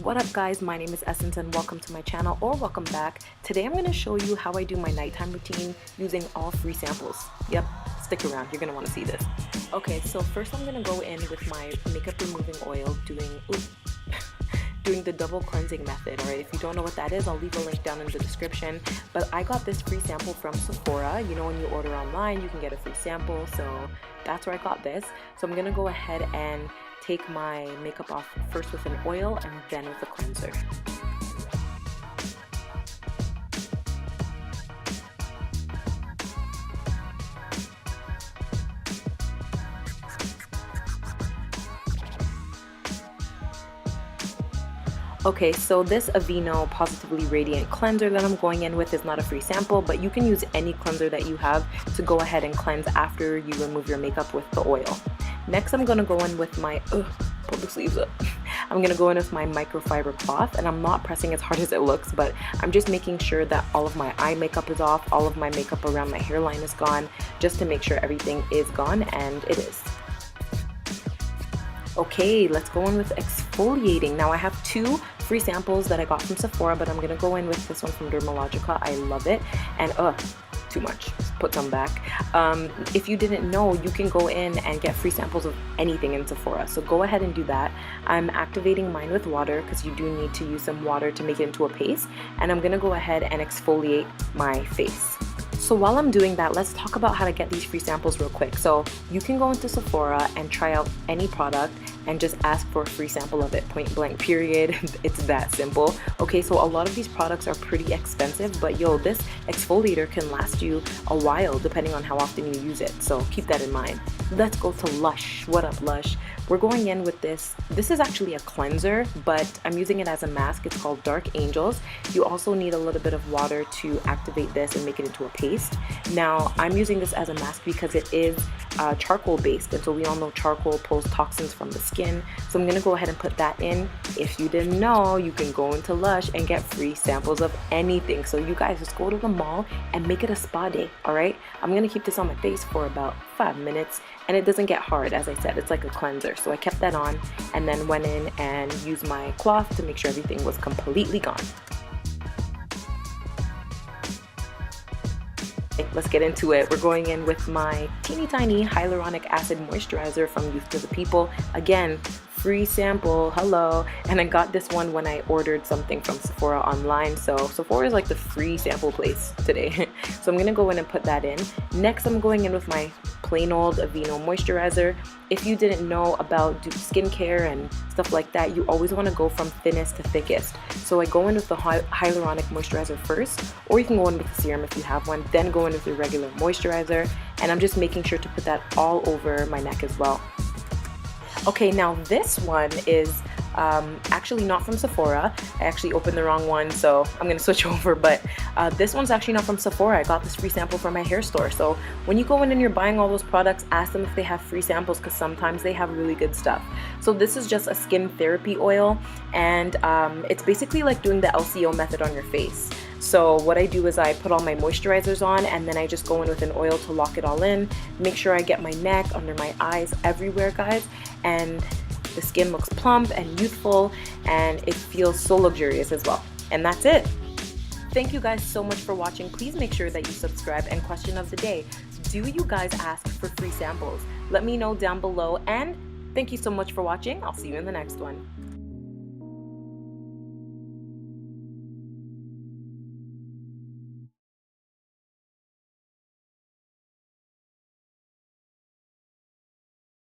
What up guys, my name is Essence and welcome to my channel, or welcome back. Today I'm going to show you how I do my nighttime routine using all free samples. Yep, stick around, you're going to want to see this. Okay, so first I'm going to go in with my makeup removing oil doing the double cleansing method. Alright, if you don't know what that is, I'll leave a link down in the description. But I got this free sample from Sephora. You know, when you order online you can get a free sample, so that's where I got this. So I'm going to go ahead and take my makeup off first with an oil and then with a cleanser. Okay, so this Aveeno Positively Radiant Cleanser that I'm going in with is not a free sample, but you can use any cleanser that you have to go ahead and cleanse after you remove your makeup with the oil. Next, I'm going to go in with my, pull the sleeves up. I'm going to go in with my microfiber cloth, and I'm not pressing as hard as it looks, but I'm just making sure that all of my eye makeup is off, all of my makeup around my hairline is gone, just to make sure everything is gone, and it is. Okay, let's go in with exfoliating. Now I have two free samples that I got from Sephora, but I'm going to go in with this one from Dermalogica. I love it, and too much. Put some back. If you didn't know, you can go in and get free samples of anything in Sephora, so go ahead and do that. I'm activating mine with water because you do need to use some water to make it into a paste, and I'm gonna go ahead and exfoliate my face. So while I'm doing that, let's talk about how to get these free samples real quick. So you can go into Sephora and try out any product and just ask for a free sample of it, point blank period. It's that simple. Okay, so a lot of these products are pretty expensive, but yo, this exfoliator can last you a while depending on how often you use it, so keep that in mind. Let's go to Lush. What up, Lush? We're going in with this. This is actually a cleanser, but I'm using it as a mask. It's called Dark Angels. You also need a little bit of water to activate this and make it into a paste. Now, I'm using this as a mask because it is charcoal based, and so we all know charcoal pulls toxins from the skin. So I'm gonna go ahead and put that in. If you didn't know, you can go into Lush and get free samples of anything. So you guys just go to the mall and make it a spa day, all right? I'm gonna keep this on my face for about 5 minutes, and it doesn't get hard. As I said, it's like a cleanser. So I kept that on and then went in and used my cloth to make sure everything was completely gone. Let's get into it. We're going in with my teeny tiny hyaluronic acid moisturizer from Youth to the People. Again, free sample, hello. And I got this one when I ordered something from Sephora online. So Sephora is like the free sample place today. So I'm gonna go in and put that in. Next, I'm going in with my plain old Aveeno moisturizer. If you didn't know about skincare and stuff like that, you always want to go from thinnest to thickest. So I go in with the hyaluronic moisturizer first, or you can go in with the serum if you have one, then go in with your regular moisturizer, and I'm just making sure to put that all over my neck as well. Okay, now this one is actually not from Sephora. I actually opened the wrong one, so I'm gonna switch over, but this one's actually not from Sephora. I got this free sample from my hair store. So when you go in and you're buying all those products, ask them if they have free samples, because sometimes they have really good stuff. So this is just a skin therapy oil, and it's basically like doing the LCO method on your face. So what I do is I put all my moisturizers on, and then I just go in with an oil to lock it all in, make sure I get my neck, under my eyes, everywhere, guys, and the skin looks plump and youthful, and it feels so luxurious as well. And that's it. Thank you guys so much for watching. Please make sure that you subscribe. And question of the day, do you guys ask for free samples? Let me know down below, and thank you so much for watching. I'll see you in the next one.